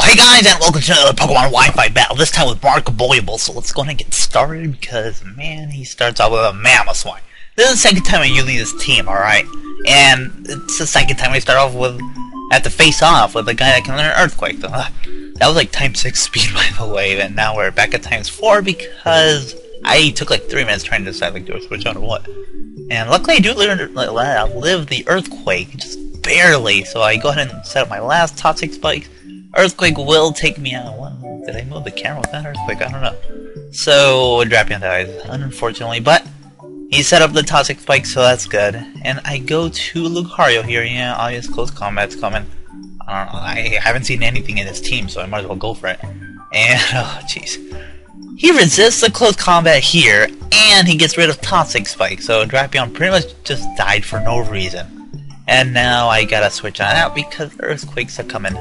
Hey guys, and welcome to another Pokemon Wi-Fi battle, this time with markboyable. So let's go ahead and get started, because, man, he starts off with a Mammoth. This is the second time I'm using this team, alright? And it's the second time I start off with, I have to face off with a guy that can learn Earthquake. That was like times 6 speed, by the way, and now we're back at times 4, because I took like 3 minutes trying to decide like do a switch on or what. And luckily I do live the Earthquake, just barely, so I go ahead and set up my last toxic spikes. Earthquake will take me out. What? Did I move the camera with that Earthquake? I don't know. So, Drapion dies, unfortunately, but he set up the toxic spike, so that's good. And I go to Lucario here. Yeah, obvious close combat's coming. I haven't seen anything in his team, so I might as well go for it. And, oh, jeez. He resists the close combat here, and he gets rid of toxic spike, so Drapion pretty much just died for no reason. And now I gotta switch on out because Earthquakes are coming.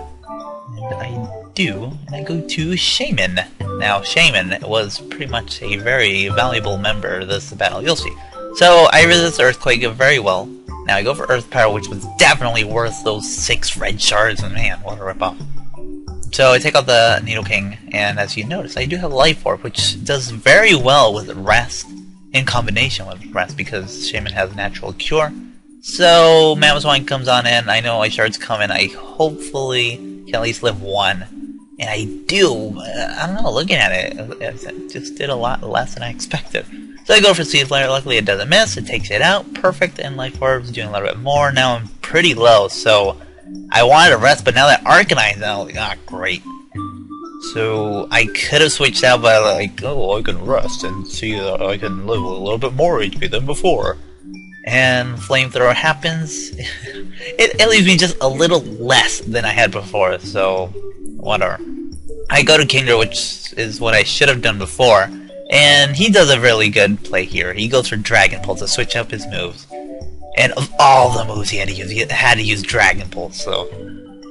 And I do, and I go to Shaman. Now, Shaman was pretty much a very valuable member of this battle, you'll see. So, I resist Earthquake very well. Now I go for Earth Power, which was definitely worth those 6 red shards, and man, what a ripoff. So, I take out the Nidoking, and as you notice, I do have Life Orb, which does very well with Rest, in combination with Rest, because Shaman has Natural Cure. So, Mammoth comes on in, I know my shard's coming, I hopefully can at least live 1. And I do, I don't know, looking at it just did a lot less than I expected. So I go for Seed Flare, luckily it doesn't miss, it takes it out, perfect, and Life Orb's doing a little bit more. Now I'm pretty low, so I wanted to rest, but now that Arcanine's out, like, great. So I could have switched out by like, oh, I can rest and see that I can live with a little bit more HP than before. And Flamethrower happens. It leaves me just a little less than I had before, so whatever. I go to Kingdra, which is what I should have done before, and he does a really good play here. He goes for Dragon Pulse to switch up his moves. And of all the moves he had to use Dragon Pulse, so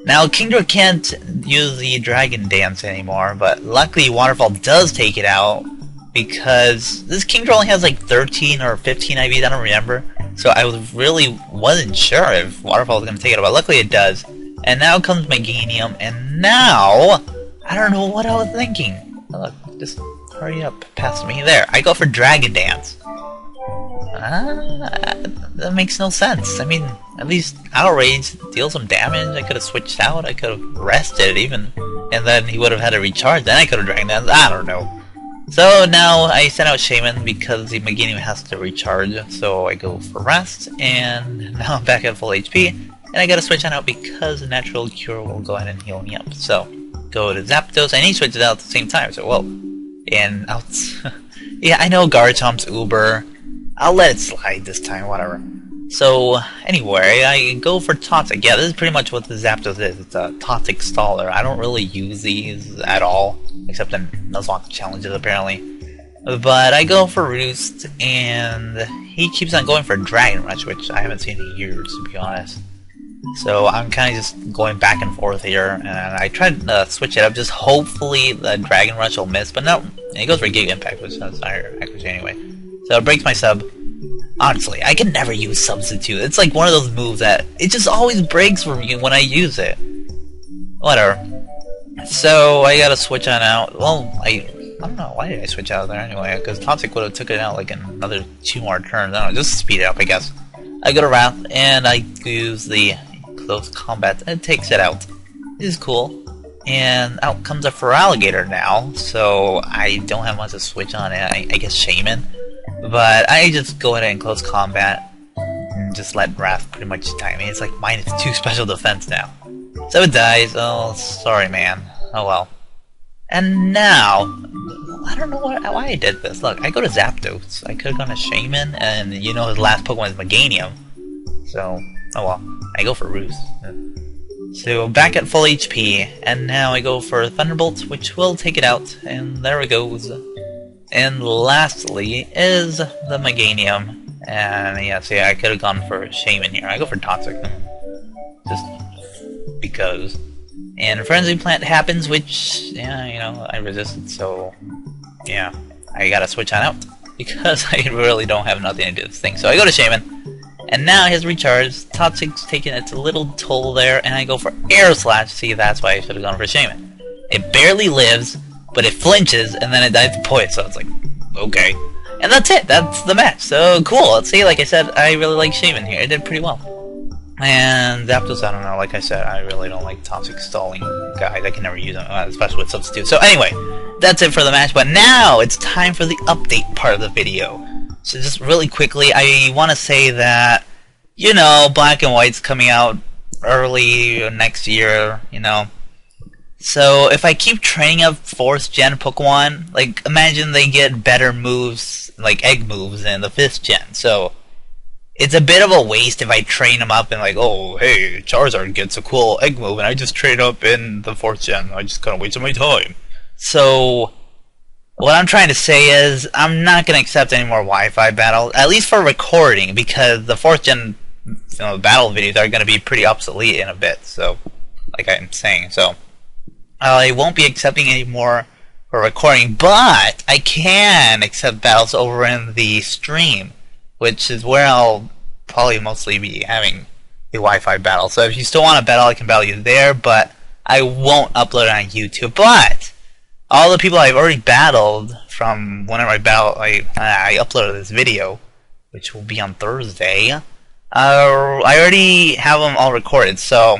now Kingdra can't use the Dragon Dance anymore, but luckily Waterfall does take it out, because this Kingdra only has like 13 or 15 IVs, I don't remember. So I wasn't sure if Waterfall was going to take it, but luckily it does. And now comes Meganium, and now, I don't know what I was thinking. Look, just hurry up past me. There, I go for Dragon Dance. That makes no sense. I mean, at least Outrage deals some damage. I could have switched out, I could have rested even, and then he would have had to recharge, then I could have Dragon Dance, I don't know. So now I send out Shaman because the Meganium has to recharge, so I go for Rest, and now I'm back at full HP, and I gotta switch on out because Natural Cure will go ahead and heal me up. So, go to Zapdos, and he switches out at the same time, so whoa. And out. Yeah, I know Garchomp's Uber. I'll let it slide this time, whatever. So, anyway, I go for Toxic. Yeah, this is pretty much what the Zapdos is. It's a Toxic Staller. I don't really use these at all, except in Nuzlocke challenges, apparently. But I go for Roost, and he keeps on going for Dragon Rush, which I haven't seen in years, to be honest. So I'm kind of just going back and forth here, and I tried to switch it up, just hopefully the Dragon Rush will miss, but no, he goes for Gig Impact, which has higher accuracy anyway. So it breaks my sub. Honestly, I can never use Substitute. It's like one of those moves that it just always breaks for me when I use it. Whatever. So I gotta switch on out. Well, I don't know, why did I switch out there anyway? Because Toxic would have took it out like in another 2 more turns. I don't know, just to speed it up, I guess. I go to Wrath, and I use the Close Combat, and it takes it out. This is cool. And out comes a Feraligatr now, so I don't have much to switch on it. I guess Shaman. But I just go ahead and Close Combat, and just let Wrath pretty much die. I mean, it's like -2 special defense now. So it dies. Oh, sorry, man. Oh well. And now, I don't know why I did this. Look, I go to Zapdos. I could have gone to Shaman, and you know his last Pokemon is Meganium. So, oh well. I go for Roost. So, back at full HP, and now I go for Thunderbolt, which will take it out, and there it goes. And lastly is the Meganium. And yeah, see, I could have gone for Shaman here. I go for Toxic. Just because. And Frenzy Plant happens, which, yeah, you know, I resisted, so yeah, I gotta switch on out because I really don't have nothing to do this thing. So I go to Shaman, And now his recharge, Toxic's taking its little toll there, and I go for Air Slash. See, that's why I should have gone for Shaman. It barely lives, but it flinches, and then it dies to poison. So it's like, okay. And that's it. That's the match. So cool. Let's see. Like I said, I really like Shaman here. It did pretty well. And Zapdos, I don't know. Like I said, I really don't like toxic stalling guys. I can never use them, especially with substitutes. So anyway, that's it for the match. But now it's time for the update part of the video. So just really quickly, I want to say that, you know, Black and White's coming out early next year, you know. So if I keep training up 4th gen Pokemon, like imagine they get better moves, like egg moves in the 5th gen. So it's a bit of a waste if I train them up and like, oh hey, Charizard gets a cool egg move and I just train up in the 4th gen. I just kinda wasted my time. So what I'm trying to say is I'm not gonna accept any more Wi-Fi battles, at least for recording, because the 4th gen, you know, battle videos are gonna be pretty obsolete in a bit, so like I'm saying, so I won't be accepting any more for recording, but I can accept battles over in the stream, which is where I'll probably mostly be having the Wi-Fi battle. So if you still want to battle, I can battle you there, but I won't upload it on YouTube. But all the people I've already battled from whenever I uploaded this video, which will be on Thursday, I already have them all recorded, so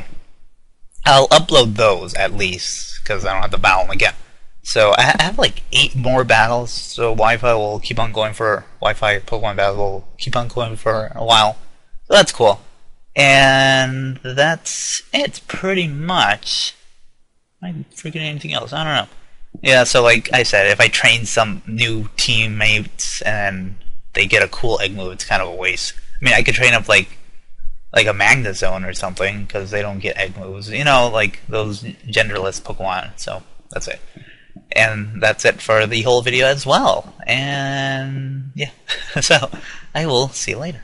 I'll upload those at least, because I don't have to battle them again. So I have like 8 more battles, so Wi-Fi will keep on going for, Wi-Fi Pokemon battles will keep on going for a while. So that's cool. And that's it, pretty much. Am I forgetting anything else? I don't know. Yeah, so like I said, if I train some new teammates and they get a cool egg move, it's kind of a waste. I mean, I could train up like a Magnezone or something, because they don't get egg moves. You know, like those genderless Pokemon. So that's it. And that's it for the whole video as well. And yeah, so I will see you later.